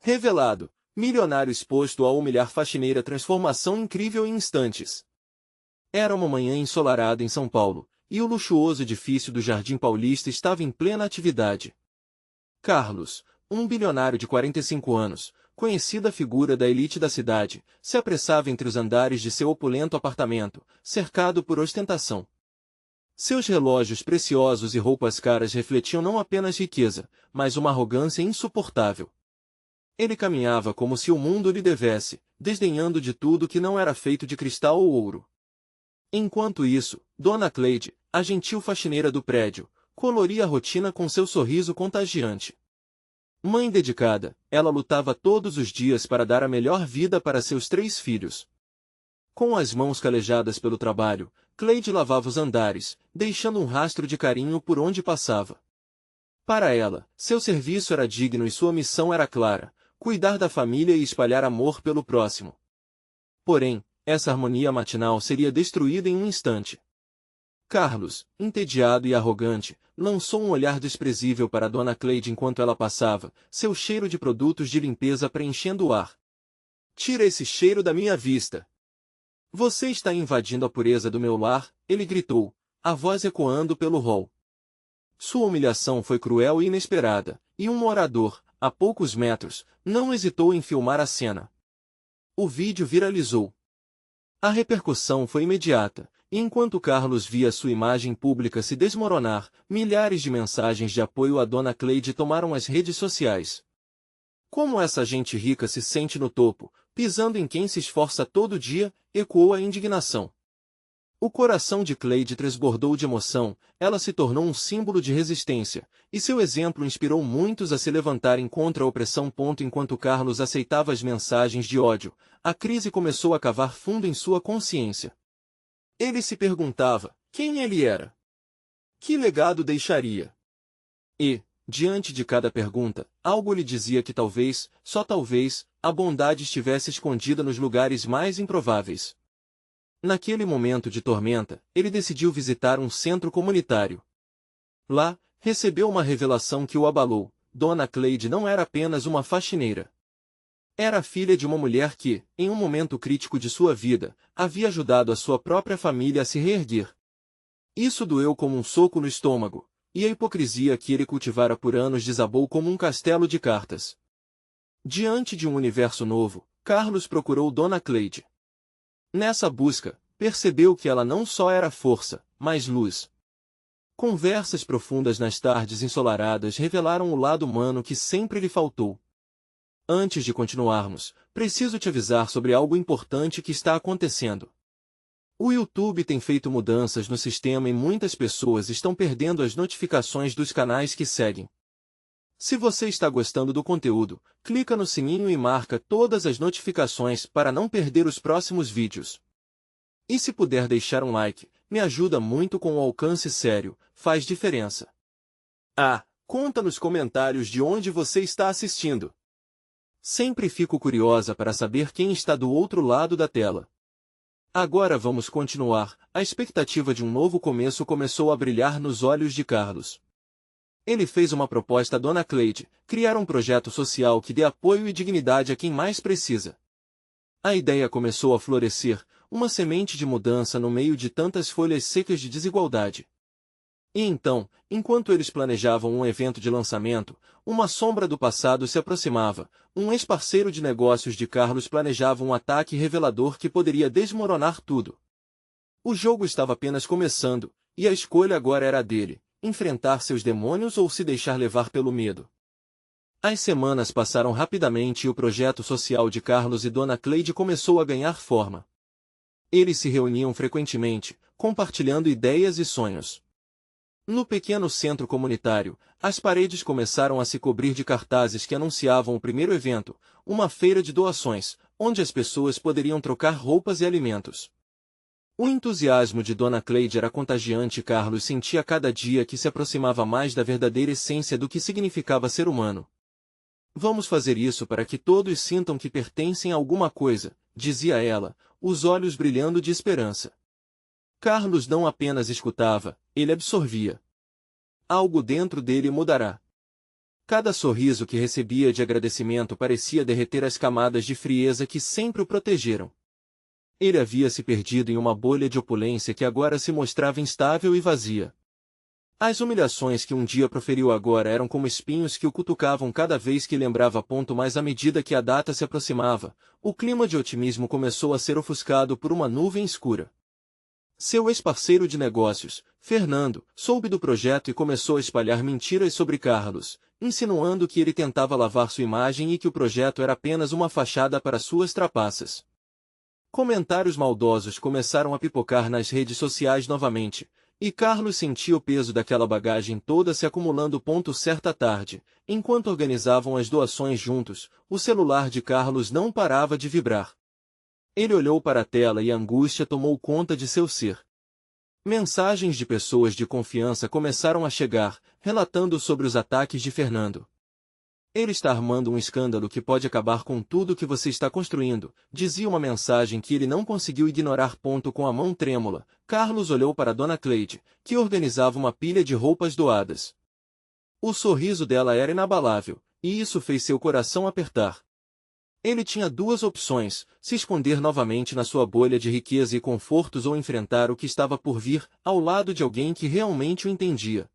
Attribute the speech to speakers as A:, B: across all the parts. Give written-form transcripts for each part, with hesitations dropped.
A: Revelado, milionário exposto a humilhar faxineira, transformação incrível em instantes. Era uma manhã ensolarada em São Paulo, e o luxuoso edifício do Jardim Paulista estava em plena atividade. Carlos, um bilionário de 45 anos, conhecida figura da elite da cidade, se apressava entre os andares de seu opulento apartamento, cercado por ostentação. Seus relógios preciosos e roupas caras refletiam não apenas riqueza, mas uma arrogância insuportável. Ele caminhava como se o mundo lhe devesse, desdenhando de tudo que não era feito de cristal ou ouro. Enquanto isso, Dona Cleide, a gentil faxineira do prédio, coloria a rotina com seu sorriso contagiante. Mãe dedicada, ela lutava todos os dias para dar a melhor vida para seus 3 filhos. Com as mãos calejadas pelo trabalho, Cleide lavava os andares, deixando um rastro de carinho por onde passava. Para ela, seu serviço era digno e sua missão era clara: cuidar da família e espalhar amor pelo próximo. Porém, essa harmonia matinal seria destruída em um instante. Carlos, entediado e arrogante, lançou um olhar desprezível para Dona Cleide enquanto ela passava, seu cheiro de produtos de limpeza preenchendo o ar. "Tira esse cheiro da minha vista! Você está invadindo a pureza do meu lar", ele gritou, a voz ecoando pelo hall. Sua humilhação foi cruel e inesperada, e um morador, a poucos metros, não hesitou em filmar a cena. O vídeo viralizou. A repercussão foi imediata, e enquanto Carlos via sua imagem pública se desmoronar, milhares de mensagens de apoio a Dona Cleide tomaram as redes sociais. "Como essa gente rica se sente no topo, pisando em quem se esforça todo dia", ecoou a indignação. O coração de Cleide transbordou de emoção, ela se tornou um símbolo de resistência, e seu exemplo inspirou muitos a se levantarem contra a opressão. Enquanto Carlos aceitava as mensagens de ódio, a crise começou a cavar fundo em sua consciência. Ele se perguntava quem ele era. Que legado deixaria? E, diante de cada pergunta, algo lhe dizia que talvez, só talvez, a bondade estivesse escondida nos lugares mais improváveis. Naquele momento de tormenta, ele decidiu visitar um centro comunitário. Lá, recebeu uma revelação que o abalou: Dona Cleide não era apenas uma faxineira. Era a filha de uma mulher que, em um momento crítico de sua vida, havia ajudado a sua própria família a se reerguer. Isso doeu como um soco no estômago, e a hipocrisia que ele cultivara por anos desabou como um castelo de cartas. Diante de um universo novo, Carlos procurou Dona Cleide. Nessa busca, percebeu que ela não só era força, mas luz. Conversas profundas nas tardes ensolaradas revelaram o lado humano que sempre lhe faltou. "Antes de continuarmos, preciso te avisar sobre algo importante que está acontecendo. O YouTube tem feito mudanças no sistema e muitas pessoas estão perdendo as notificações dos canais que seguem. Se você está gostando do conteúdo, clica no sininho e marca todas as notificações para não perder os próximos vídeos. E se puder deixar um like, me ajuda muito com o alcance sério, faz diferença. Conta nos comentários de onde você está assistindo. Sempre fico curiosa para saber quem está do outro lado da tela. Agora vamos continuar. A expectativa de um novo começo começou a brilhar nos olhos de Carlos. Ele fez uma proposta a Dona Cleide: criar um projeto social que dê apoio e dignidade a quem mais precisa. A ideia começou a florescer, uma semente de mudança no meio de tantas folhas secas de desigualdade. E então, enquanto eles planejavam um evento de lançamento, uma sombra do passado se aproximava. Um ex-parceiro de negócios de Carlos planejava um ataque revelador que poderia desmoronar tudo. O jogo estava apenas começando, e a escolha agora era a dele: enfrentar seus demônios ou se deixar levar pelo medo. As semanas passaram rapidamente e o projeto social de Carlos e Dona Cleide começou a ganhar forma. Eles se reuniam frequentemente, compartilhando ideias e sonhos. No pequeno centro comunitário, as paredes começaram a se cobrir de cartazes que anunciavam o primeiro evento, uma feira de doações, onde as pessoas poderiam trocar roupas e alimentos. O entusiasmo de Dona Cleide era contagiante e Carlos sentia cada dia que se aproximava mais da verdadeira essência do que significava ser humano. "Vamos fazer isso para que todos sintam que pertencem a alguma coisa", dizia ela, os olhos brilhando de esperança. Carlos não apenas escutava, ele absorvia. Algo dentro dele mudará. Cada sorriso que recebia de agradecimento parecia derreter as camadas de frieza que sempre o protegeram. Ele havia se perdido em uma bolha de opulência que agora se mostrava instável e vazia. As humilhações que um dia proferiu agora eram como espinhos que o cutucavam cada vez que lembrava. Mas à medida que a data se aproximava, o clima de otimismo começou a ser ofuscado por uma nuvem escura. Seu ex-parceiro de negócios, Fernando, soube do projeto e começou a espalhar mentiras sobre Carlos, insinuando que ele tentava lavar sua imagem e que o projeto era apenas uma fachada para suas trapaças. Comentários maldosos começaram a pipocar nas redes sociais novamente, e Carlos sentia o peso daquela bagagem toda se acumulando. Certa tarde, enquanto organizavam as doações juntos, o celular de Carlos não parava de vibrar. Ele olhou para a tela e a angústia tomou conta de seu ser. Mensagens de pessoas de confiança começaram a chegar, relatando sobre os ataques de Fernando. Ele está armando um escândalo que pode acabar com tudo que você está construindo, dizia uma mensagem que ele não conseguiu ignorar. Com a mão trêmula, Carlos olhou para Dona Cleide, que organizava uma pilha de roupas doadas. O sorriso dela era inabalável, e isso fez seu coração apertar. Ele tinha duas opções: se esconder novamente na sua bolha de riqueza e confortos ou enfrentar o que estava por vir, ao lado de alguém que realmente o entendia.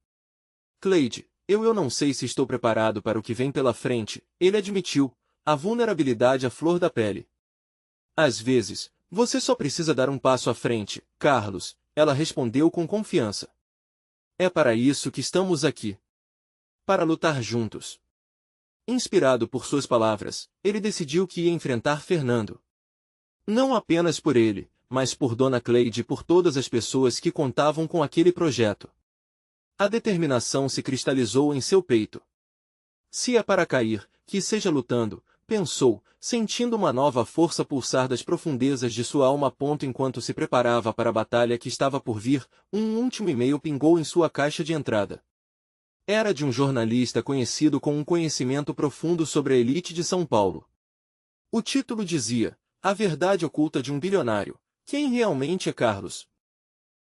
A: Cleide, eu não sei se estou preparado para o que vem pela frente, ele admitiu, a vulnerabilidade à flor da pele. Às vezes, você só precisa dar um passo à frente, Carlos, ela respondeu com confiança. É para isso que estamos aqui. Para lutar juntos. Inspirado por suas palavras, ele decidiu que ia enfrentar Fernando. Não apenas por ele, mas por Dona Cleide e por todas as pessoas que contavam com aquele projeto. A determinação se cristalizou em seu peito. Se é para cair, que seja lutando, pensou, sentindo uma nova força pulsar das profundezas de sua alma. Enquanto se preparava para a batalha que estava por vir, um último e-mail pingou em sua caixa de entrada. Era de um jornalista conhecido com um conhecimento profundo sobre a elite de São Paulo. O título dizia: A verdade oculta de um bilionário. Quem realmente é Carlos?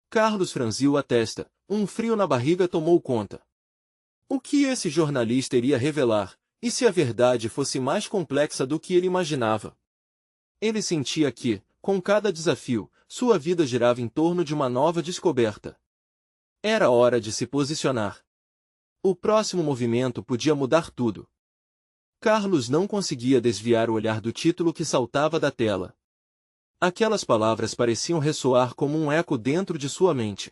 A: Carlos franziu a testa, um frio na barriga tomou conta. O que esse jornalista iria revelar, e se a verdade fosse mais complexa do que ele imaginava? Ele sentia que, com cada desafio, sua vida girava em torno de uma nova descoberta. Era hora de se posicionar. O próximo movimento podia mudar tudo. Carlos não conseguia desviar o olhar do título que saltava da tela. Aquelas palavras pareciam ressoar como um eco dentro de sua mente.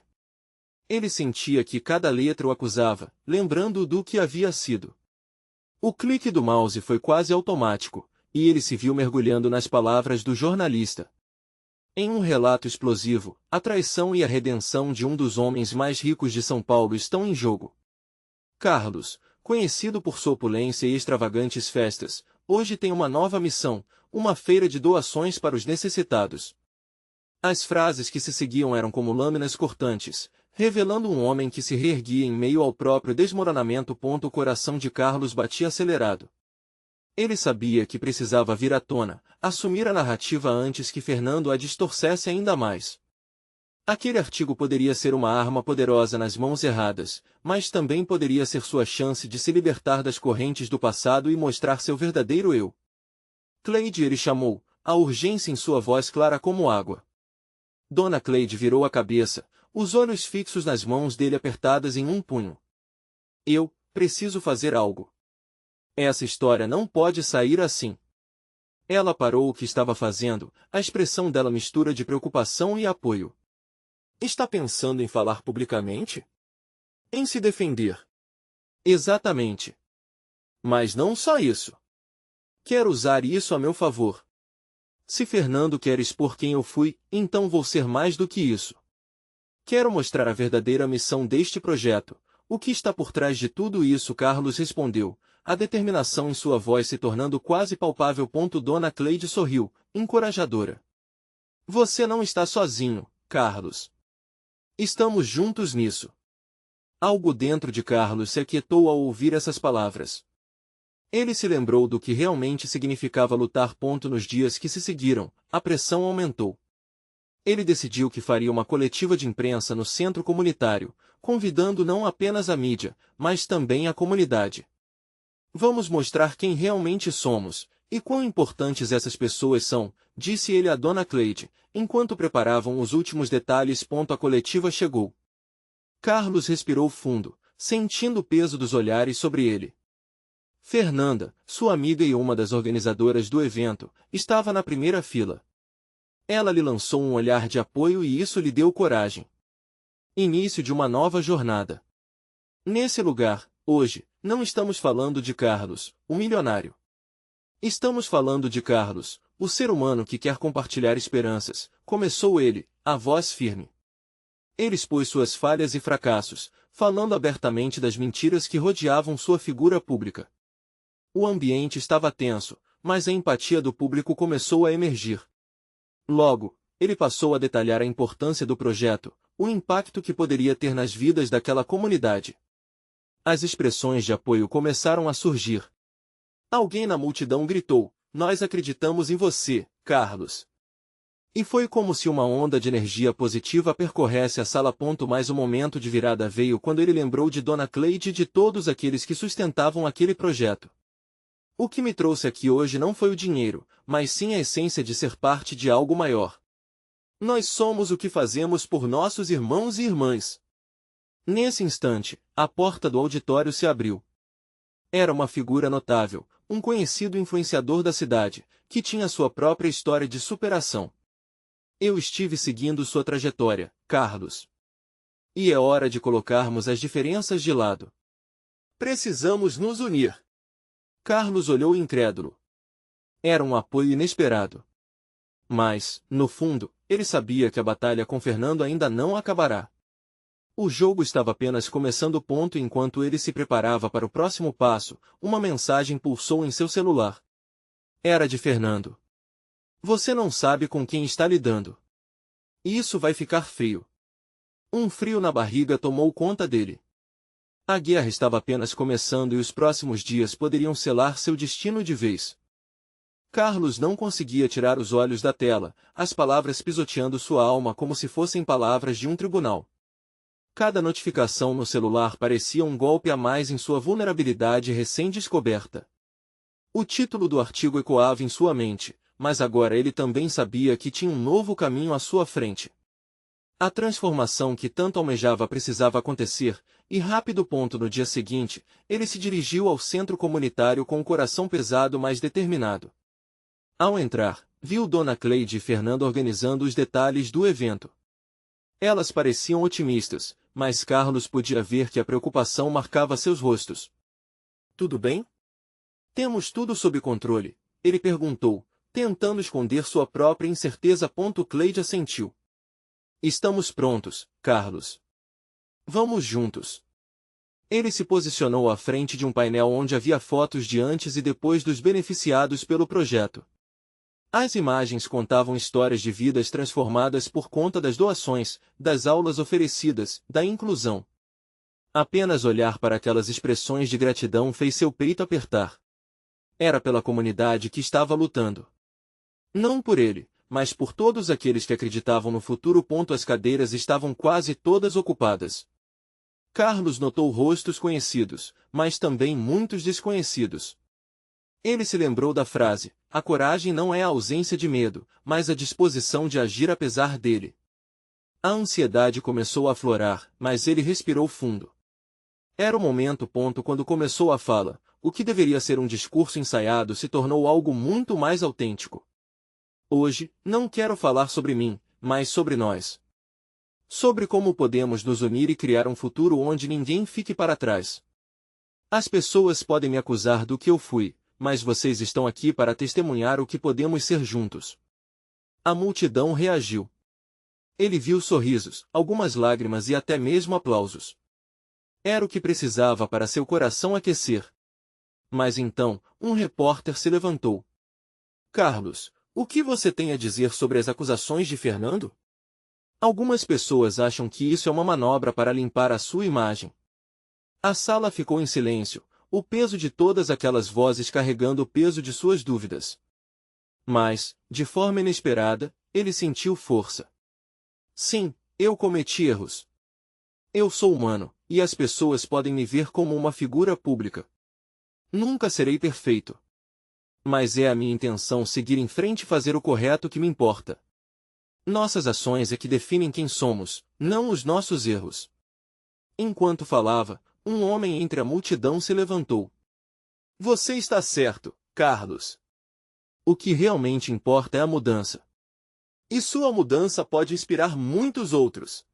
A: Ele sentia que cada letra o acusava, lembrando-o do que havia sido. O clique do mouse foi quase automático, e ele se viu mergulhando nas palavras do jornalista. Em um relato explosivo, a traição e a redenção de um dos homens mais ricos de São Paulo estão em jogo. Carlos, conhecido por sua opulência e extravagantes festas, hoje tem uma nova missão, uma feira de doações para os necessitados. As frases que se seguiam eram como lâminas cortantes, revelando um homem que se reerguia em meio ao próprio desmoronamento. O coração de Carlos batia acelerado. Ele sabia que precisava vir à tona, assumir a narrativa antes que Fernando a distorcesse ainda mais. Aquele artigo poderia ser uma arma poderosa nas mãos erradas, mas também poderia ser sua chance de se libertar das correntes do passado e mostrar seu verdadeiro eu. Cleide, ele chamou, a urgência em sua voz clara como água. Dona Cleide virou a cabeça, os olhos fixos nas mãos dele apertadas em um punho. Eu preciso fazer algo. Essa história não pode sair assim. Ela parou o que estava fazendo, a expressão dela mistura de preocupação e apoio. Está pensando em falar publicamente? Em se defender? Exatamente. Mas não só isso. Quero usar isso a meu favor. Se Fernando quer expor quem eu fui, então vou ser mais do que isso. Quero mostrar a verdadeira missão deste projeto. O que está por trás de tudo isso? Carlos respondeu, a determinação em sua voz se tornando quase palpável. Dona Cleide sorriu, encorajadora. Você não está sozinho, Carlos. Estamos juntos nisso. Algo dentro de Carlos se aquietou ao ouvir essas palavras. Ele se lembrou do que realmente significava lutar. Nos dias que se seguiram, a pressão aumentou. Ele decidiu que faria uma coletiva de imprensa no centro comunitário, convidando não apenas a mídia, mas também a comunidade. Vamos mostrar quem realmente somos, e quão importantes essas pessoas são, disse ele a Dona Cleide, enquanto preparavam os últimos detalhes. A coletiva chegou. Carlos respirou fundo, sentindo o peso dos olhares sobre ele. Fernanda, sua amiga e uma das organizadoras do evento, estava na primeira fila. Ela lhe lançou um olhar de apoio e isso lhe deu coragem. Início de uma nova jornada. Nesse lugar, hoje, não estamos falando de Carlos, o milionário. Estamos falando de Carlos, o ser humano que quer compartilhar esperanças, começou ele, a voz firme. Ele expôs suas falhas e fracassos, falando abertamente das mentiras que rodeavam sua figura pública. O ambiente estava tenso, mas a empatia do público começou a emergir. Logo, ele passou a detalhar a importância do projeto, o impacto que poderia ter nas vidas daquela comunidade. As expressões de apoio começaram a surgir. Alguém na multidão gritou: "Nós acreditamos em você, Carlos." E foi como se uma onda de energia positiva percorresse a sala. Mas o momento de virada veio quando ele lembrou de Dona Cleide e de todos aqueles que sustentavam aquele projeto. O que me trouxe aqui hoje não foi o dinheiro, mas sim a essência de ser parte de algo maior. Nós somos o que fazemos por nossos irmãos e irmãs. Nesse instante, a porta do auditório se abriu. Era uma figura notável, um conhecido influenciador da cidade, que tinha sua própria história de superação. Eu estive seguindo sua trajetória, Carlos. E é hora de colocarmos as diferenças de lado. Precisamos nos unir. Carlos olhou incrédulo. Era um apoio inesperado. Mas, no fundo, ele sabia que a batalha com Fernando ainda não acabará. O jogo estava apenas começando. Enquanto ele se preparava para o próximo passo, uma mensagem pulsou em seu celular. Era de Fernando. Você não sabe com quem está lidando. Isso vai ficar frio. Um frio na barriga tomou conta dele. A guerra estava apenas começando e os próximos dias poderiam selar seu destino de vez. Carlos não conseguia tirar os olhos da tela, as palavras pisoteando sua alma como se fossem palavras de um tribunal. Cada notificação no celular parecia um golpe a mais em sua vulnerabilidade recém-descoberta. O título do artigo ecoava em sua mente, mas agora ele também sabia que tinha um novo caminho à sua frente. A transformação que tanto almejava precisava acontecer, e rápido. No dia seguinte, ele se dirigiu ao centro comunitário com o coração pesado mas determinado. Ao entrar, viu Dona Cleide e Fernando organizando os detalhes do evento. Elas pareciam otimistas, mas Carlos podia ver que a preocupação marcava seus rostos. Tudo bem? Temos tudo sob controle, ele perguntou, tentando esconder sua própria incerteza. Cleide assentiu. Estamos prontos, Carlos. Vamos juntos. Ele se posicionou à frente de um painel onde havia fotos de antes e depois dos beneficiados pelo projeto. As imagens contavam histórias de vidas transformadas por conta das doações, das aulas oferecidas, da inclusão. Apenas olhar para aquelas expressões de gratidão fez seu peito apertar. Era pela comunidade que estava lutando. Não por ele, mas por todos aqueles que acreditavam no futuro. As cadeiras estavam quase todas ocupadas. Carlos notou rostos conhecidos, mas também muitos desconhecidos. Ele se lembrou da frase: a coragem não é a ausência de medo, mas a disposição de agir apesar dele. A ansiedade começou a aflorar, mas ele respirou fundo. Era o momento. Quando começou a fala, o que deveria ser um discurso ensaiado se tornou algo muito mais autêntico. Hoje, não quero falar sobre mim, mas sobre nós. Sobre como podemos nos unir e criar um futuro onde ninguém fique para trás. As pessoas podem me acusar do que eu fui, mas vocês estão aqui para testemunhar o que podemos ser juntos. A multidão reagiu. Ele viu sorrisos, algumas lágrimas e até mesmo aplausos. Era o que precisava para seu coração aquecer. Mas então, um repórter se levantou. Carlos, o que você tem a dizer sobre as acusações de Fernando? Algumas pessoas acham que isso é uma manobra para limpar a sua imagem. A sala ficou em silêncio, o peso de todas aquelas vozes carregando o peso de suas dúvidas. Mas, de forma inesperada, ele sentiu força. Sim, eu cometi erros. Eu sou humano, e as pessoas podem me ver como uma figura pública. Nunca serei perfeito. Mas é a minha intenção seguir em frente e fazer o correto que me importa. Nossas ações é que definem quem somos, não os nossos erros. Enquanto falava, um homem entre a multidão se levantou. Você está certo, Carlos. O que realmente importa é a mudança. E sua mudança pode inspirar muitos outros.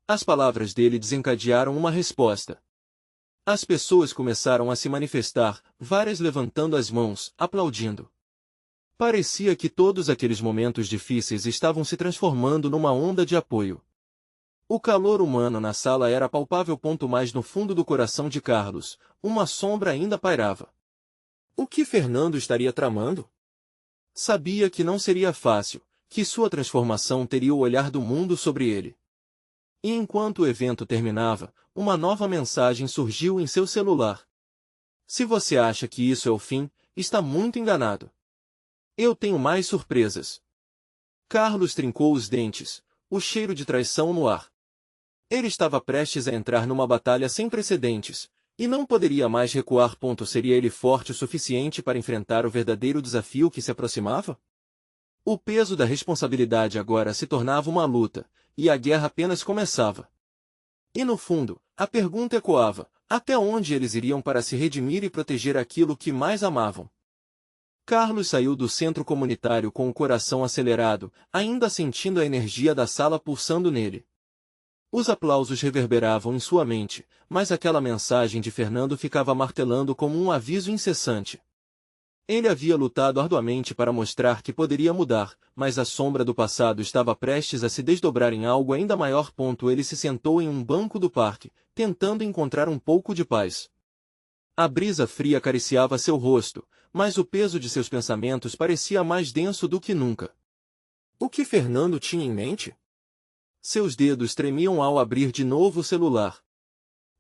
A: As palavras dele desencadearam uma resposta. As pessoas começaram a se manifestar, várias levantando as mãos, aplaudindo. Parecia que todos aqueles momentos difíceis estavam se transformando numa onda de apoio. O calor humano na sala era palpável. Mais no fundo do coração de Carlos, uma sombra ainda pairava. O que Fernando estaria tramando? Sabia que não seria fácil, que sua transformação teria o olhar do mundo sobre ele. E enquanto o evento terminava, uma nova mensagem surgiu em seu celular. Se você acha que isso é o fim, está muito enganado. Eu tenho mais surpresas. Carlos trincou os dentes, o cheiro de traição no ar. Ele estava prestes a entrar numa batalha sem precedentes, e não poderia mais recuar. Seria ele forte o suficiente para enfrentar o verdadeiro desafio que se aproximava? O peso da responsabilidade agora se tornava uma luta, e a guerra apenas começava. E no fundo, a pergunta ecoava: até onde eles iriam para se redimir e proteger aquilo que mais amavam? Carlos saiu do centro comunitário com o coração acelerado, ainda sentindo a energia da sala pulsando nele. Os aplausos reverberavam em sua mente, mas aquela mensagem de Fernando ficava martelando como um aviso incessante. Ele havia lutado arduamente para mostrar que poderia mudar, mas a sombra do passado estava prestes a se desdobrar em algo ainda maior. Ele se sentou em um banco do parque, tentando encontrar um pouco de paz. A brisa fria acariciava seu rosto, mas o peso de seus pensamentos parecia mais denso do que nunca. O que Fernando tinha em mente? Seus dedos tremiam ao abrir de novo o celular.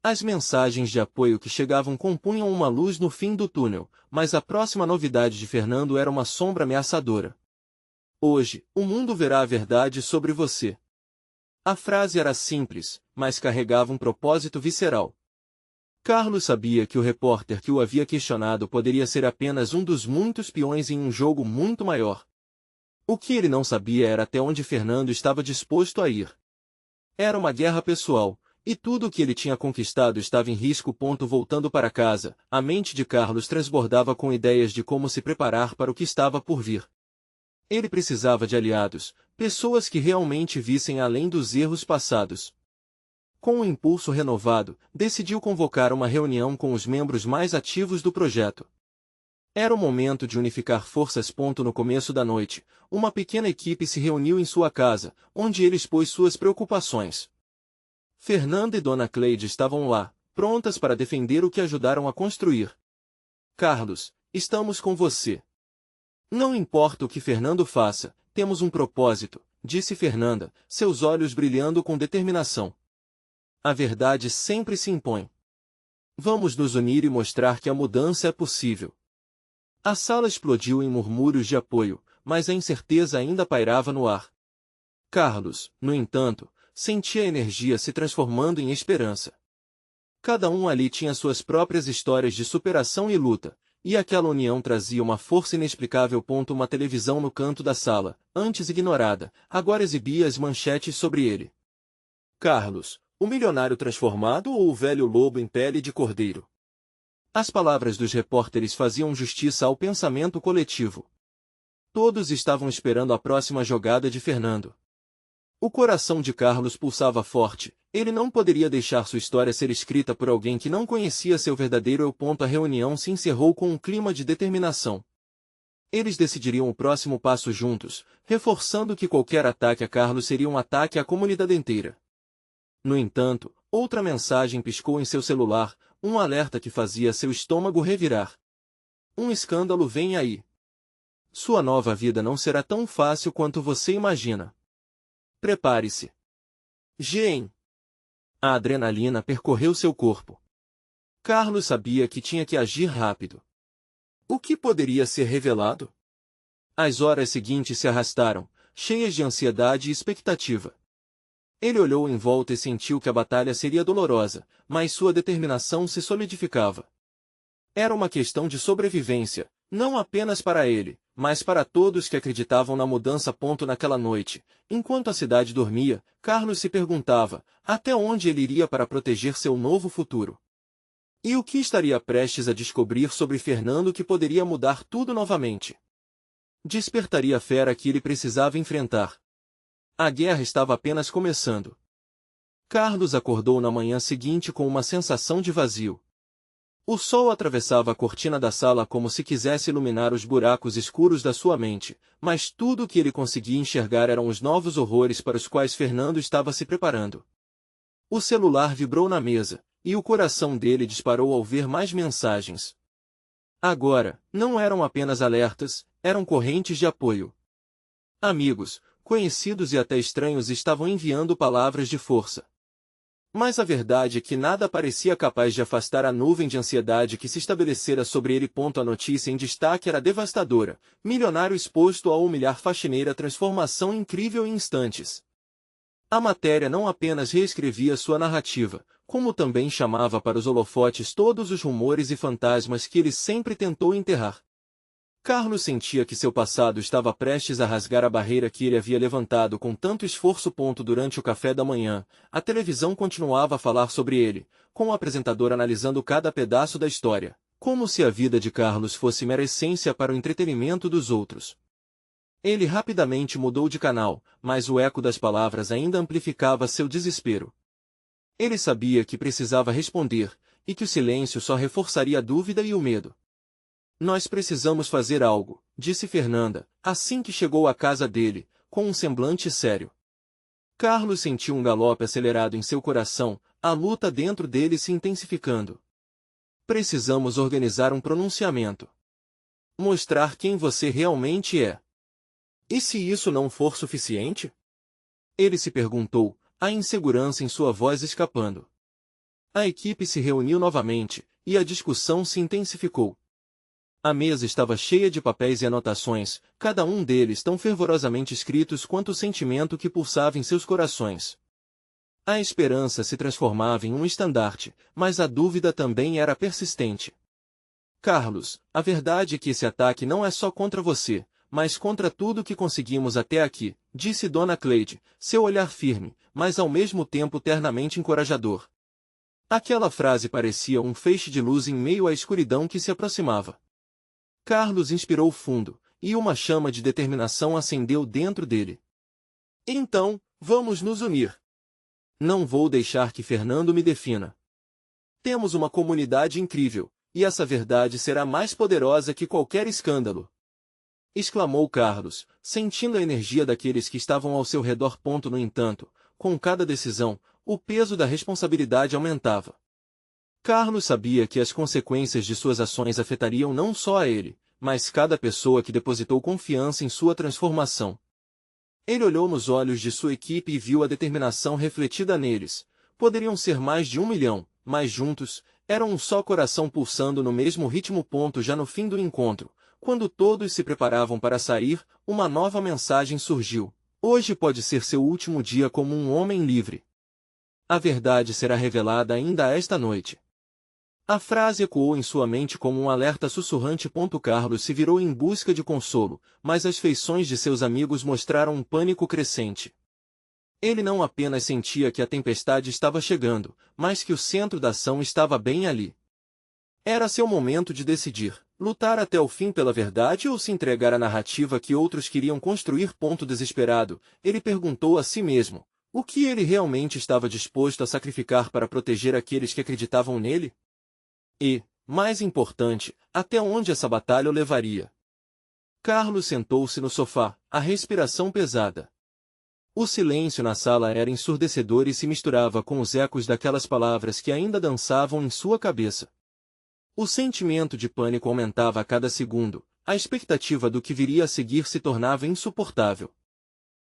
A: As mensagens de apoio que chegavam compunham uma luz no fim do túnel, mas a próxima novidade de Fernando era uma sombra ameaçadora. Hoje, o mundo verá a verdade sobre você. A frase era simples, mas carregava um propósito visceral. Carlos sabia que o repórter que o havia questionado poderia ser apenas um dos muitos peões em um jogo muito maior. O que ele não sabia era até onde Fernando estava disposto a ir. Era uma guerra pessoal, e tudo o que ele tinha conquistado estava em risco. Voltando para casa, a mente de Carlos transbordava com ideias de como se preparar para o que estava por vir. Ele precisava de aliados, pessoas que realmente vissem além dos erros passados. Com um impulso renovado, decidiu convocar uma reunião com os membros mais ativos do projeto. Era o momento de unificar forças. No começo da noite, uma pequena equipe se reuniu em sua casa, onde ele expôs suas preocupações. Fernanda e Dona Cleide estavam lá, prontas para defender o que ajudaram a construir. Carlos, estamos com você. Não importa o que Fernando faça, temos um propósito, disse Fernanda, seus olhos brilhando com determinação. A verdade sempre se impõe. Vamos nos unir e mostrar que a mudança é possível. A sala explodiu em murmúrios de apoio, mas a incerteza ainda pairava no ar. Carlos, no entanto, sentia a energia se transformando em esperança. Cada um ali tinha suas próprias histórias de superação e luta, e aquela união trazia uma força inexplicável. Uma televisão no canto da sala, antes ignorada, agora exibia as manchetes sobre ele. Carlos, o milionário transformado ou o velho lobo em pele de cordeiro? As palavras dos repórteres faziam justiça ao pensamento coletivo. Todos estavam esperando a próxima jogada de Fernando. O coração de Carlos pulsava forte, ele não poderia deixar sua história ser escrita por alguém que não conhecia seu verdadeiro eu. A reunião se encerrou com um clima de determinação. Eles decidiriam o próximo passo juntos, reforçando que qualquer ataque a Carlos seria um ataque à comunidade inteira. No entanto, outra mensagem piscou em seu celular, um alerta que fazia seu estômago revirar. Um escândalo vem aí. Sua nova vida não será tão fácil quanto você imagina. Prepare-se. Gen. A adrenalina percorreu seu corpo. Carlos sabia que tinha que agir rápido. O que poderia ser revelado? As horas seguintes se arrastaram, cheias de ansiedade e expectativa. Ele olhou em volta e sentiu que a batalha seria dolorosa, mas sua determinação se solidificava. Era uma questão de sobrevivência, não apenas para ele, mas para todos que acreditavam na mudança. Naquela noite, enquanto a cidade dormia, Carlos se perguntava até onde ele iria para proteger seu novo futuro. E o que estaria prestes a descobrir sobre Fernando que poderia mudar tudo novamente? Despertaria a fera que ele precisava enfrentar. A guerra estava apenas começando. Carlos acordou na manhã seguinte com uma sensação de vazio. O sol atravessava a cortina da sala como se quisesse iluminar os buracos escuros da sua mente, mas tudo o que ele conseguia enxergar eram os novos horrores para os quais Fernando estava se preparando. O celular vibrou na mesa, e o coração dele disparou ao ver mais mensagens. Agora, não eram apenas alertas, eram correntes de apoio. Amigos, conhecidos e até estranhos estavam enviando palavras de força. Mas a verdade é que nada parecia capaz de afastar a nuvem de ansiedade que se estabelecera sobre ele. A notícia em destaque era devastadora: milionário exposto a humilhar faxineira, transformação incrível em instantes. A matéria não apenas reescrevia sua narrativa, como também chamava para os holofotes todos os rumores e fantasmas que ele sempre tentou enterrar. Carlos sentia que seu passado estava prestes a rasgar a barreira que ele havia levantado com tanto esforço. Durante o café da manhã, a televisão continuava a falar sobre ele, com o apresentador analisando cada pedaço da história, como se a vida de Carlos fosse mera essência para o entretenimento dos outros. Ele rapidamente mudou de canal, mas o eco das palavras ainda amplificava seu desespero. Ele sabia que precisava responder, e que o silêncio só reforçaria a dúvida e o medo. Nós precisamos fazer algo, disse Fernanda, assim que chegou à casa dele, com um semblante sério. Carlos sentiu um galope acelerado em seu coração, a luta dentro dele se intensificando. Precisamos organizar um pronunciamento. Mostrar quem você realmente é. E se isso não for suficiente? Ele se perguntou, a insegurança em sua voz escapando. A equipe se reuniu novamente, e a discussão se intensificou. A mesa estava cheia de papéis e anotações, cada um deles tão fervorosamente escritos quanto o sentimento que pulsava em seus corações. A esperança se transformava em um estandarte, mas a dúvida também era persistente. Carlos, a verdade é que esse ataque não é só contra você, mas contra tudo que conseguimos até aqui, disse Dona Cleide, seu olhar firme, mas ao mesmo tempo ternamente encorajador. Aquela frase parecia um feixe de luz em meio à escuridão que se aproximava. Carlos inspirou fundo, e uma chama de determinação acendeu dentro dele. Então, vamos nos unir. Não vou deixar que Fernando me defina. Temos uma comunidade incrível, e essa verdade será mais poderosa que qualquer escândalo. Exclamou Carlos, sentindo a energia daqueles que estavam ao seu redor. No entanto, com cada decisão, o peso da responsabilidade aumentava. Carlos sabia que as consequências de suas ações afetariam não só a ele, mas cada pessoa que depositou confiança em sua transformação. Ele olhou nos olhos de sua equipe e viu a determinação refletida neles. Poderiam ser mais de 1 milhão, mas juntos, eram um só coração pulsando no mesmo ritmo. Já no fim do encontro, quando todos se preparavam para sair, uma nova mensagem surgiu. Hoje pode ser seu último dia como um homem livre. A verdade será revelada ainda esta noite. A frase ecoou em sua mente como um alerta sussurrante. Carlos se virou em busca de consolo, mas as feições de seus amigos mostraram um pânico crescente. Ele não apenas sentia que a tempestade estava chegando, mas que o centro da ação estava bem ali. Era seu momento de decidir, lutar até o fim pela verdade ou se entregar à narrativa que outros queriam construir. Desesperado, ele perguntou a si mesmo, o que ele realmente estava disposto a sacrificar para proteger aqueles que acreditavam nele? E, mais importante, até onde essa batalha o levaria? Carlos sentou-se no sofá, a respiração pesada. O silêncio na sala era ensurdecedor e se misturava com os ecos daquelas palavras que ainda dançavam em sua cabeça. O sentimento de pânico aumentava a cada segundo, a expectativa do que viria a seguir se tornava insuportável.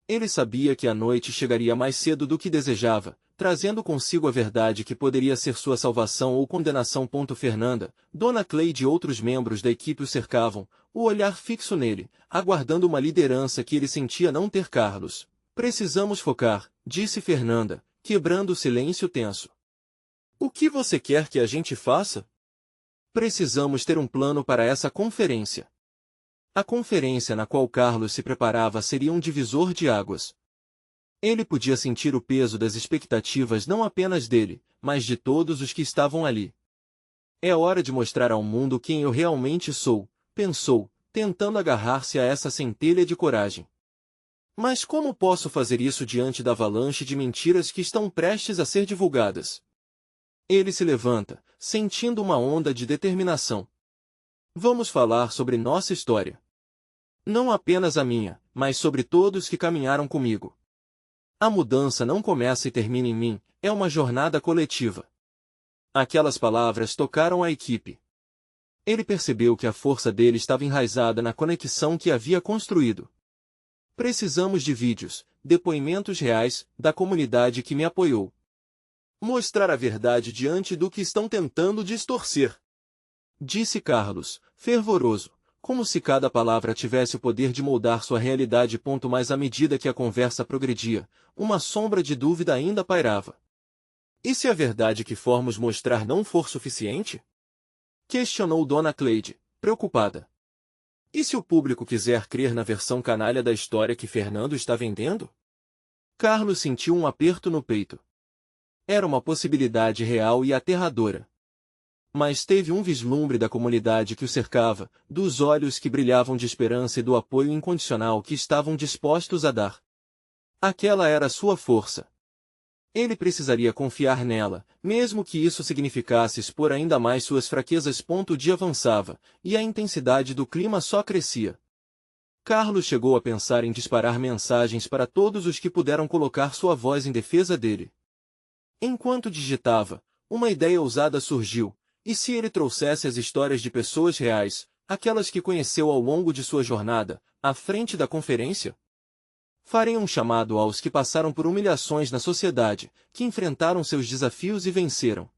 A: Ele sabia que a noite chegaria mais cedo do que desejava, trazendo consigo a verdade que poderia ser sua salvação ou condenação. Fernanda, Dona Cleide e outros membros da equipe o cercavam, o olhar fixo nele, aguardando uma liderança que ele sentia não ter. Carlos, precisamos focar, disse Fernanda, quebrando o silêncio tenso. O que você quer que a gente faça? Precisamos ter um plano para essa conferência. A conferência na qual Carlos se preparava seria um divisor de águas. Ele podia sentir o peso das expectativas não apenas dele, mas de todos os que estavam ali. É hora de mostrar ao mundo quem eu realmente sou, pensou, tentando agarrar-se a essa centelha de coragem. Mas como posso fazer isso diante da avalanche de mentiras que estão prestes a ser divulgadas? Ele se levanta, sentindo uma onda de determinação. Vamos falar sobre nossa história. Não apenas a minha, mas sobre todos que caminharam comigo. A mudança não começa e termina em mim, é uma jornada coletiva. Aquelas palavras tocaram a equipe. Ele percebeu que a força dele estava enraizada na conexão que havia construído. Precisamos de vídeos, depoimentos reais, da comunidade que me apoiou. Mostrar a verdade diante do que estão tentando distorcer. Disse Carlos, fervoroso, como se cada palavra tivesse o poder de moldar sua realidade. Mas à medida que a conversa progredia, uma sombra de dúvida ainda pairava. E se a verdade que formos mostrar não for suficiente? Questionou Dona Cleide, preocupada. E se o público quiser crer na versão canalha da história que Fernando está vendendo? Carlos sentiu um aperto no peito. Era uma possibilidade real e aterradora. Mas teve um vislumbre da comunidade que o cercava, dos olhos que brilhavam de esperança e do apoio incondicional que estavam dispostos a dar. Aquela era sua força. Ele precisaria confiar nela, mesmo que isso significasse expor ainda mais suas fraquezas. O dia avançava, e a intensidade do clima só crescia. Carlos chegou a pensar em disparar mensagens para todos os que puderam colocar sua voz em defesa dele. Enquanto digitava, uma ideia ousada surgiu. E se ele trouxesse as histórias de pessoas reais, aquelas que conheceu ao longo de sua jornada, à frente da conferência? Farei um chamado aos que passaram por humilhações na sociedade, que enfrentaram seus desafios e venceram.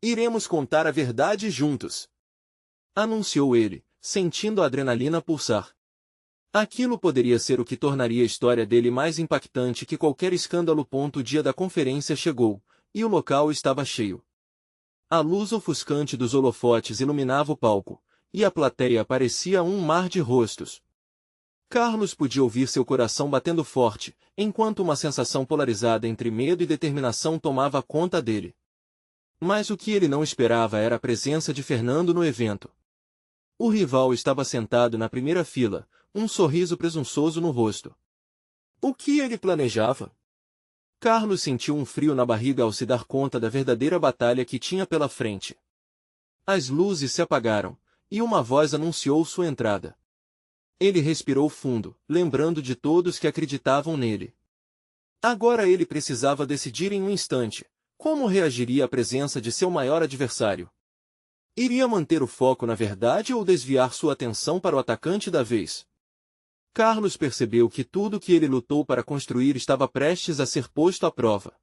A: Iremos contar a verdade juntos. Anunciou ele, sentindo a adrenalina pulsar. Aquilo poderia ser o que tornaria a história dele mais impactante que qualquer escândalo. O dia da conferência chegou, e o local estava cheio. A luz ofuscante dos holofotes iluminava o palco, e a plateia parecia um mar de rostos. Carlos podia ouvir seu coração batendo forte, enquanto uma sensação polarizada entre medo e determinação tomava conta dele. Mas o que ele não esperava era a presença de Fernando no evento. O rival estava sentado na primeira fila, um sorriso presunçoso no rosto. O que ele planejava? Carlos sentiu um frio na barriga ao se dar conta da verdadeira batalha que tinha pela frente. As luzes se apagaram, e uma voz anunciou sua entrada. Ele respirou fundo, lembrando de todos que acreditavam nele. Agora ele precisava decidir em um instante, como reagiria à presença de seu maior adversário. Iria manter o foco na verdade ou desviar sua atenção para o atacante da vez? Carlos percebeu que tudo que ele lutou para construir estava prestes a ser posto à prova.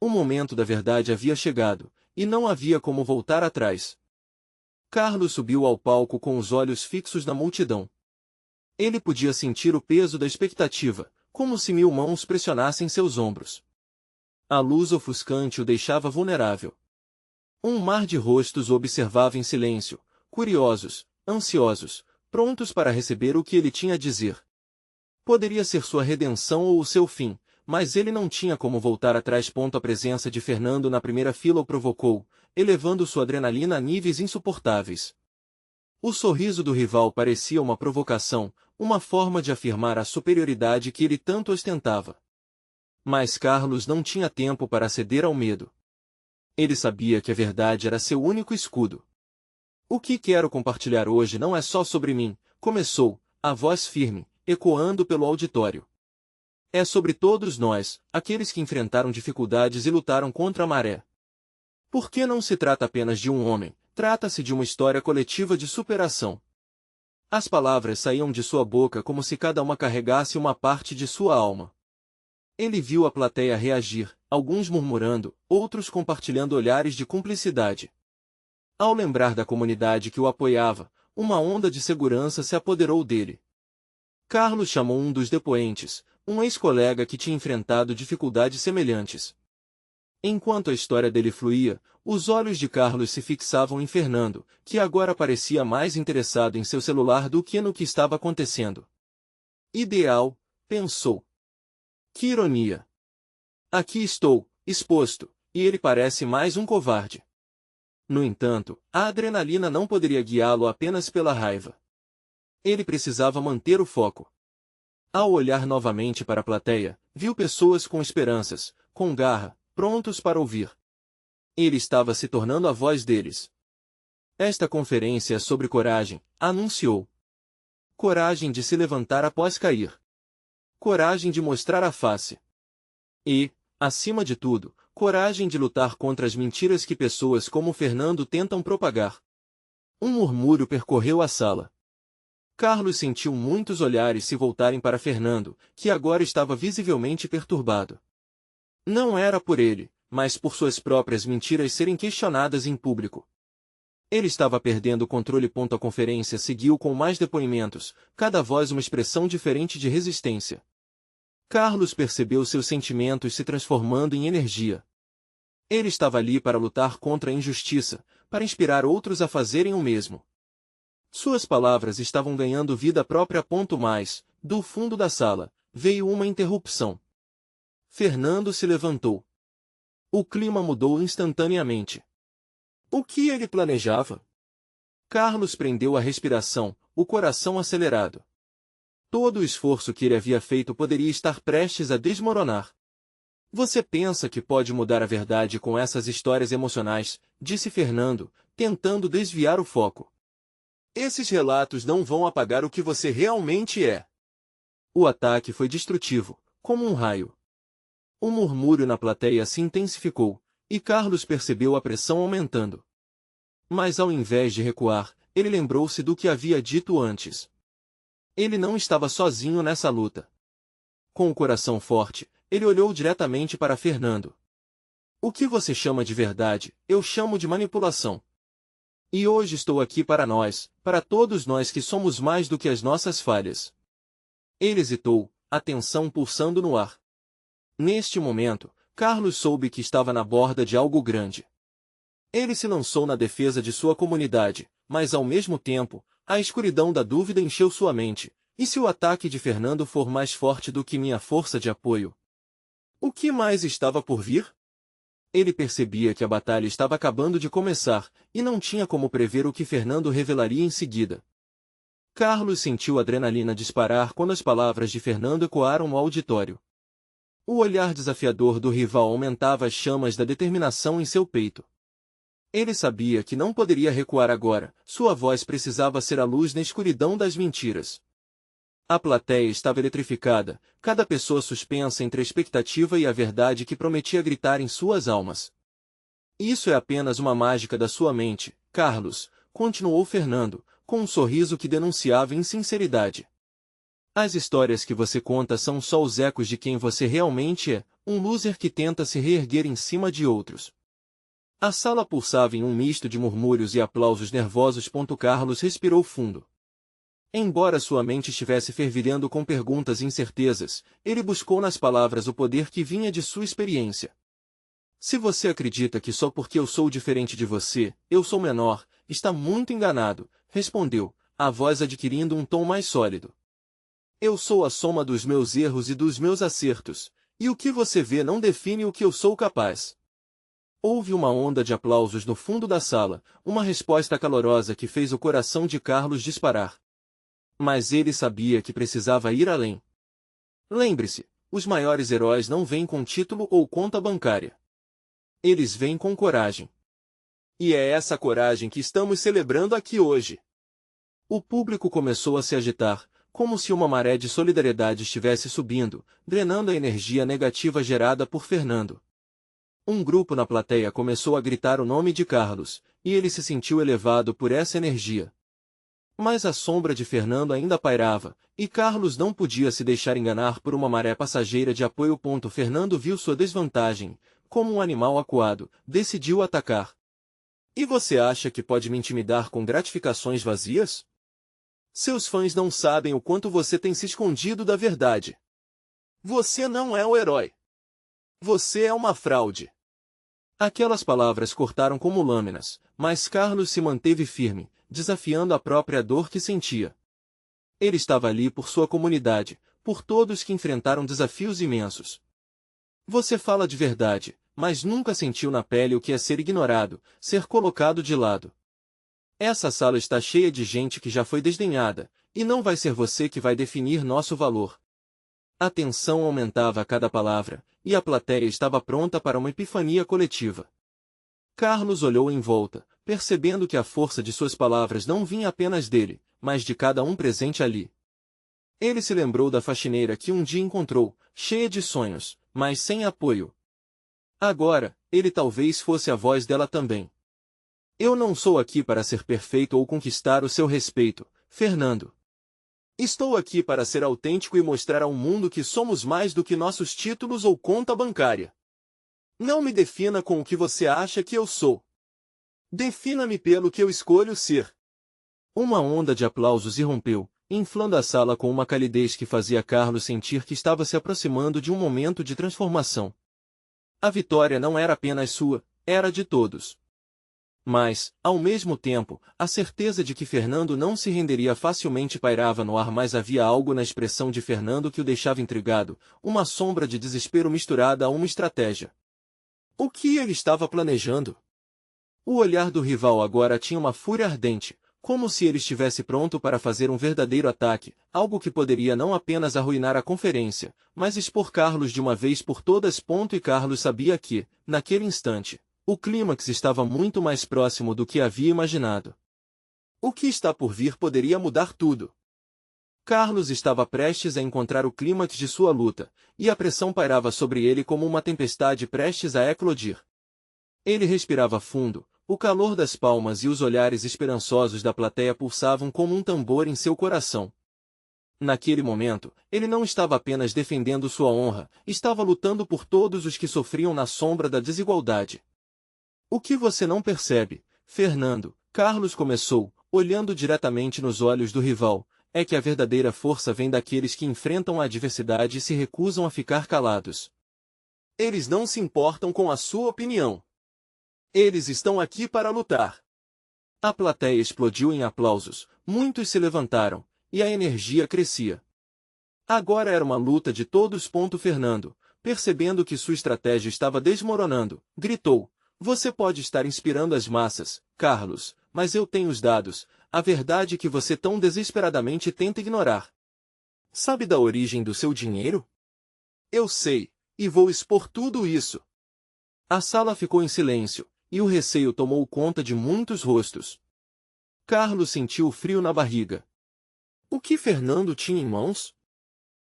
A: O momento da verdade havia chegado, e não havia como voltar atrás. Carlos subiu ao palco com os olhos fixos na multidão. Ele podia sentir o peso da expectativa, como se 1000 mãos pressionassem seus ombros. A luz ofuscante o deixava vulnerável. Um mar de rostos o observava em silêncio, curiosos, ansiosos, prontos para receber o que ele tinha a dizer. Poderia ser sua redenção ou o seu fim, mas ele não tinha como voltar atrás. A presença de Fernando na primeira fila o provocou, elevando sua adrenalina a níveis insuportáveis. O sorriso do rival parecia uma provocação, uma forma de afirmar a superioridade que ele tanto ostentava. Mas Carlos não tinha tempo para ceder ao medo. Ele sabia que a verdade era seu único escudo. O que quero compartilhar hoje não é só sobre mim, começou, a voz firme, ecoando pelo auditório. É sobre todos nós, aqueles que enfrentaram dificuldades e lutaram contra a maré. Porque não se trata apenas de um homem, trata-se de uma história coletiva de superação. As palavras saíam de sua boca como se cada uma carregasse uma parte de sua alma. Ele viu a plateia reagir, alguns murmurando, outros compartilhando olhares de cumplicidade. Ao lembrar da comunidade que o apoiava, uma onda de segurança se apoderou dele. Carlos chamou um dos depoentes, um ex-colega que tinha enfrentado dificuldades semelhantes. Enquanto a história dele fluía, os olhos de Carlos se fixavam em Fernando, que agora parecia mais interessado em seu celular do que no que estava acontecendo. Ideal, pensou. Que ironia. Aqui estou, exposto, e ele parece mais um covarde. No entanto, a adrenalina não poderia guiá-lo apenas pela raiva. Ele precisava manter o foco. Ao olhar novamente para a plateia, viu pessoas com esperanças, com garra, prontos para ouvir. Ele estava se tornando a voz deles. Esta conferência é sobre coragem, anunciou. Coragem de se levantar após cair. Coragem de mostrar a face. E, acima de tudo, coragem de lutar contra as mentiras que pessoas como Fernando tentam propagar. Um murmúrio percorreu a sala. Carlos sentiu muitos olhares se voltarem para Fernando, que agora estava visivelmente perturbado. Não era por ele, mas por suas próprias mentiras serem questionadas em público. Ele estava perdendo o controle. A conferência seguiu com mais depoimentos, cada voz uma expressão diferente de resistência. Carlos percebeu seus sentimentos se transformando em energia. Ele estava ali para lutar contra a injustiça, para inspirar outros a fazerem o mesmo. Suas palavras estavam ganhando vida própria. Mas, do fundo da sala, veio uma interrupção. Fernando se levantou. O clima mudou instantaneamente. O que ele planejava? Carlos prendeu a respiração, o coração acelerado. Todo o esforço que ele havia feito poderia estar prestes a desmoronar. Você pensa que pode mudar a verdade com essas histórias emocionais, disse Fernando, tentando desviar o foco. Esses relatos não vão apagar o que você realmente é. O ataque foi destrutivo, como um raio. O murmúrio na plateia se intensificou, e Carlos percebeu a pressão aumentando. Mas ao invés de recuar, ele lembrou-se do que havia dito antes. Ele não estava sozinho nessa luta. Com o coração forte, ele olhou diretamente para Fernando. O que você chama de verdade, eu chamo de manipulação. E hoje estou aqui para nós, para todos nós que somos mais do que as nossas falhas. Ele hesitou, a tensão pulsando no ar. Neste momento, Carlos soube que estava na borda de algo grande. Ele se lançou na defesa de sua comunidade, mas ao mesmo tempo, a escuridão da dúvida encheu sua mente. E se o ataque de Fernando for mais forte do que minha força de apoio? O que mais estava por vir? Ele percebia que a batalha estava acabando de começar, e não tinha como prever o que Fernando revelaria em seguida. Carlos sentiu a adrenalina disparar quando as palavras de Fernando ecoaram no auditório. O olhar desafiador do rival aumentava as chamas da determinação em seu peito. Ele sabia que não poderia recuar agora, sua voz precisava ser a luz na escuridão das mentiras. A plateia estava eletrificada, cada pessoa suspensa entre a expectativa e a verdade que prometia gritar em suas almas. Isso é apenas uma mágica da sua mente, Carlos, continuou Fernando, com um sorriso que denunciava insinceridade. As histórias que você conta são só os ecos de quem você realmente é, um loser que tenta se reerguer em cima de outros. A sala pulsava em um misto de murmúrios e aplausos nervosos. Carlos respirou fundo. Embora sua mente estivesse fervilhando com perguntas e incertezas, ele buscou nas palavras o poder que vinha de sua experiência. Se você acredita que só porque eu sou diferente de você, eu sou menor, está muito enganado, respondeu, a voz adquirindo um tom mais sólido. Eu sou a soma dos meus erros e dos meus acertos, e o que você vê não define o que eu sou capaz. Houve uma onda de aplausos no fundo da sala, uma resposta calorosa que fez o coração de Carlos disparar. Mas ele sabia que precisava ir além. Lembre-se, os maiores heróis não vêm com título ou conta bancária. Eles vêm com coragem. E é essa coragem que estamos celebrando aqui hoje. O público começou a se agitar, como se uma maré de solidariedade estivesse subindo, drenando a energia negativa gerada por Fernando. Um grupo na plateia começou a gritar o nome de Carlos, e ele se sentiu elevado por essa energia. Mas a sombra de Fernando ainda pairava, e Carlos não podia se deixar enganar por uma maré passageira de apoio. Fernando viu sua desvantagem, como um animal acuado, decidiu atacar. E você acha que pode me intimidar com gratificações vazias? Seus fãs não sabem o quanto você tem se escondido da verdade. Você não é o herói. Você é uma fraude. Aquelas palavras cortaram como lâminas, mas Carlos se manteve firme, desafiando a própria dor que sentia. Ele estava ali por sua comunidade, por todos que enfrentaram desafios imensos. Você fala de verdade, mas nunca sentiu na pele o que é ser ignorado, ser colocado de lado. Essa sala está cheia de gente que já foi desdenhada, e não vai ser você que vai definir nosso valor. A tensão aumentava a cada palavra, e a plateia estava pronta para uma epifania coletiva. Carlos olhou em volta, percebendo que a força de suas palavras não vinha apenas dele, mas de cada um presente ali. Ele se lembrou da faxineira que um dia encontrou, cheia de sonhos, mas sem apoio. Agora, ele talvez fosse a voz dela também. Eu não sou aqui para ser perfeito ou conquistar o seu respeito, Fernando. Estou aqui para ser autêntico e mostrar ao mundo que somos mais do que nossos títulos ou conta bancária. Não me defina com o que você acha que eu sou. Defina-me pelo que eu escolho ser. Uma onda de aplausos irrompeu, inflando a sala com uma calidez que fazia Carlos sentir que estava se aproximando de um momento de transformação. A vitória não era apenas sua, era de todos. Mas, ao mesmo tempo, a certeza de que Fernando não se renderia facilmente pairava no ar, mas havia algo na expressão de Fernando que o deixava intrigado, uma sombra de desespero misturada a uma estratégia. O que ele estava planejando? O olhar do rival agora tinha uma fúria ardente, como se ele estivesse pronto para fazer um verdadeiro ataque, algo que poderia não apenas arruinar a conferência, mas expor Carlos de uma vez por todas. E Carlos sabia que, naquele instante, o clímax estava muito mais próximo do que havia imaginado. O que está por vir poderia mudar tudo. Carlos estava prestes a encontrar o clímax de sua luta, e a pressão pairava sobre ele como uma tempestade prestes a eclodir. Ele respirava fundo, o calor das palmas e os olhares esperançosos da plateia pulsavam como um tambor em seu coração. Naquele momento, ele não estava apenas defendendo sua honra, estava lutando por todos os que sofriam na sombra da desigualdade. O que você não percebe, Fernando, Carlos começou, olhando diretamente nos olhos do rival, é que a verdadeira força vem daqueles que enfrentam a adversidade e se recusam a ficar calados. Eles não se importam com a sua opinião. Eles estão aqui para lutar. A plateia explodiu em aplausos, muitos se levantaram, e a energia crescia. Agora era uma luta de todos. Fernando, percebendo que sua estratégia estava desmoronando, gritou: Você pode estar inspirando as massas, Carlos, mas eu tenho os dados, a verdade que você tão desesperadamente tenta ignorar. Sabe da origem do seu dinheiro? Eu sei, e vou expor tudo isso. A sala ficou em silêncio, e o receio tomou conta de muitos rostos. Carlos sentiu o frio na barriga. O que Fernando tinha em mãos?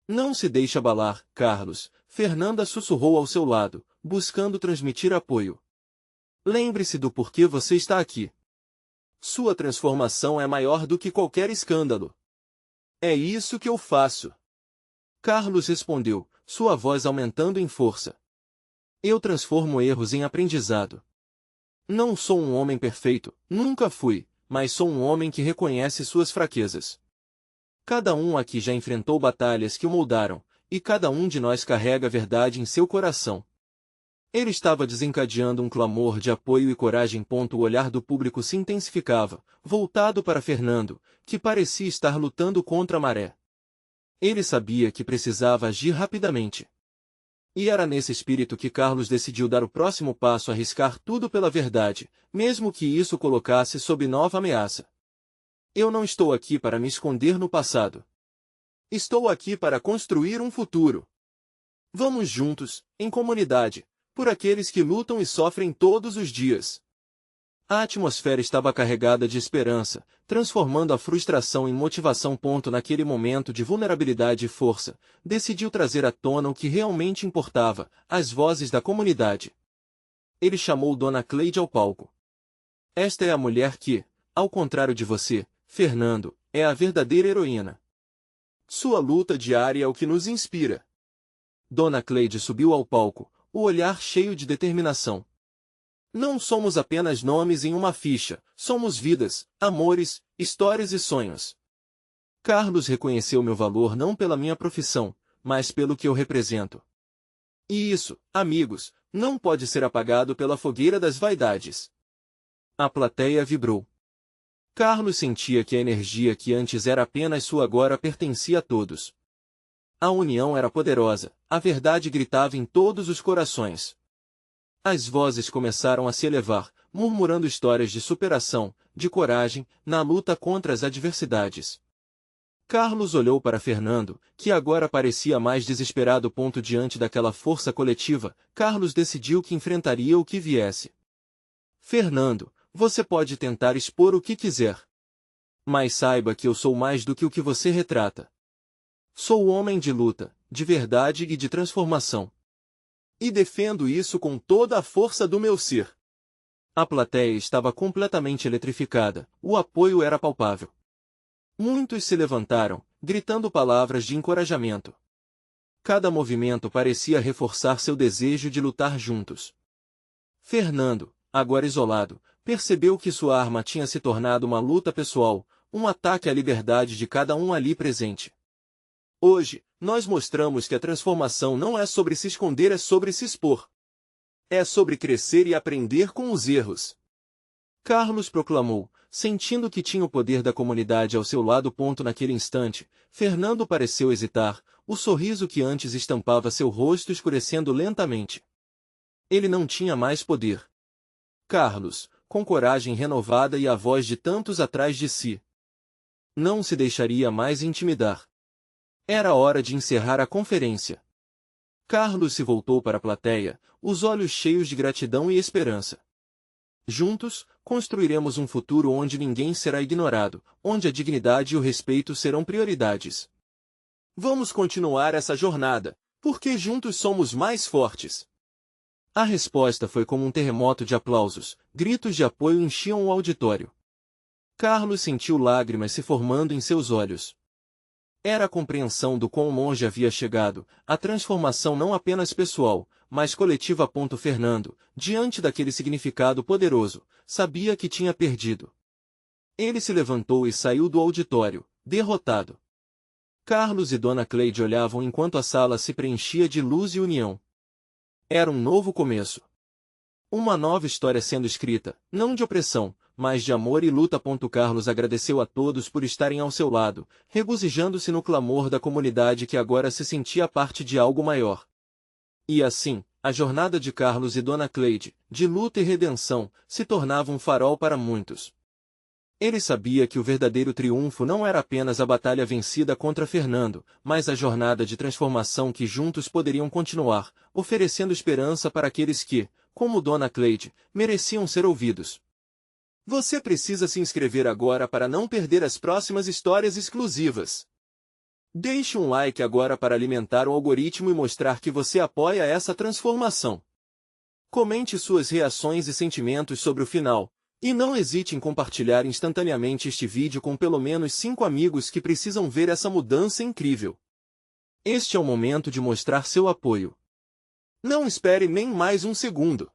A: Não se deixe abalar, Carlos, Fernanda sussurrou ao seu lado, buscando transmitir apoio. Lembre-se do porquê você está aqui. Sua transformação é maior do que qualquer escândalo. É isso que eu faço. Carlos respondeu, sua voz aumentando em força. Eu transformo erros em aprendizado. Não sou um homem perfeito, nunca fui, mas sou um homem que reconhece suas fraquezas. Cada um aqui já enfrentou batalhas que o moldaram, e cada um de nós carrega a verdade em seu coração. Ele estava desencadeando um clamor de apoio e coragem. O olhar do público se intensificava, voltado para Fernando, que parecia estar lutando contra a maré. Ele sabia que precisava agir rapidamente. E era nesse espírito que Carlos decidiu dar o próximo passo, arriscar tudo pela verdade, mesmo que isso colocasse sob nova ameaça. Eu não estou aqui para me esconder no passado. Estou aqui para construir um futuro. Vamos juntos, em comunidade, por aqueles que lutam e sofrem todos os dias. A atmosfera estava carregada de esperança, transformando a frustração em motivação. Naquele momento de vulnerabilidade e força, decidiu trazer à tona o que realmente importava, as vozes da comunidade. Ele chamou Dona Cleide ao palco. Esta é a mulher que, ao contrário de você, Fernando, é a verdadeira heroína. Sua luta diária é o que nos inspira. Dona Cleide subiu ao palco, o olhar cheio de determinação. Não somos apenas nomes em uma ficha, somos vidas, amores, histórias e sonhos. Carlos reconheceu meu valor não pela minha profissão, mas pelo que eu represento. E isso, amigos, não pode ser apagado pela fogueira das vaidades. A plateia vibrou. Carlos sentia que a energia que antes era apenas sua agora pertencia a todos. A união era poderosa, a verdade gritava em todos os corações. As vozes começaram a se elevar, murmurando histórias de superação, de coragem, na luta contra as adversidades. Carlos olhou para Fernando, que agora parecia mais desesperado. Diante daquela força coletiva, Carlos decidiu que enfrentaria o que viesse. Fernando, você pode tentar expor o que quiser. Mas saiba que eu sou mais do que o que você retrata. Sou homem de luta, de verdade e de transformação. E defendo isso com toda a força do meu ser. A plateia estava completamente eletrificada, o apoio era palpável. Muitos se levantaram, gritando palavras de encorajamento. Cada movimento parecia reforçar seu desejo de lutar juntos. Fernando, agora isolado, percebeu que sua arma tinha se tornado uma luta pessoal, um ataque à liberdade de cada um ali presente. Hoje, nós mostramos que a transformação não é sobre se esconder, é sobre se expor. É sobre crescer e aprender com os erros. Carlos proclamou, sentindo que tinha o poder da comunidade ao seu lado. Naquele instante, Fernando pareceu hesitar, o sorriso que antes estampava seu rosto escurecendo lentamente. Ele não tinha mais poder. Carlos, com coragem renovada e a voz de tantos atrás de si, não se deixaria mais intimidar. Era hora de encerrar a conferência. Carlos se voltou para a plateia, os olhos cheios de gratidão e esperança. Juntos, construiremos um futuro onde ninguém será ignorado, onde a dignidade e o respeito serão prioridades. Vamos continuar essa jornada, porque juntos somos mais fortes. A resposta foi como um terremoto de aplausos, gritos de apoio enchiam o auditório. Carlos sentiu lágrimas se formando em seus olhos. Era a compreensão do quão longe havia chegado, a transformação não apenas pessoal, mas coletiva. Fernando, diante daquele significado poderoso, sabia que tinha perdido. Ele se levantou e saiu do auditório, derrotado. Carlos e Dona Cleide olhavam enquanto a sala se preenchia de luz e união. Era um novo começo. Uma nova história sendo escrita, não de opressão, mas de amor e luta. Carlos agradeceu a todos por estarem ao seu lado, regozijando-se no clamor da comunidade que agora se sentia parte de algo maior. E assim, a jornada de Carlos e Dona Cleide, de luta e redenção, se tornava um farol para muitos. Ele sabia que o verdadeiro triunfo não era apenas a batalha vencida contra Fernando, mas a jornada de transformação que juntos poderiam continuar, oferecendo esperança para aqueles que, como Dona Cleide, mereciam ser ouvidos. Você precisa se inscrever agora para não perder as próximas histórias exclusivas. Deixe um like agora para alimentar o algoritmo e mostrar que você apoia essa transformação. Comente suas reações e sentimentos sobre o final, e não hesite em compartilhar instantaneamente este vídeo com pelo menos 5 amigos que precisam ver essa mudança incrível. Este é o momento de mostrar seu apoio. Não espere nem mais um segundo.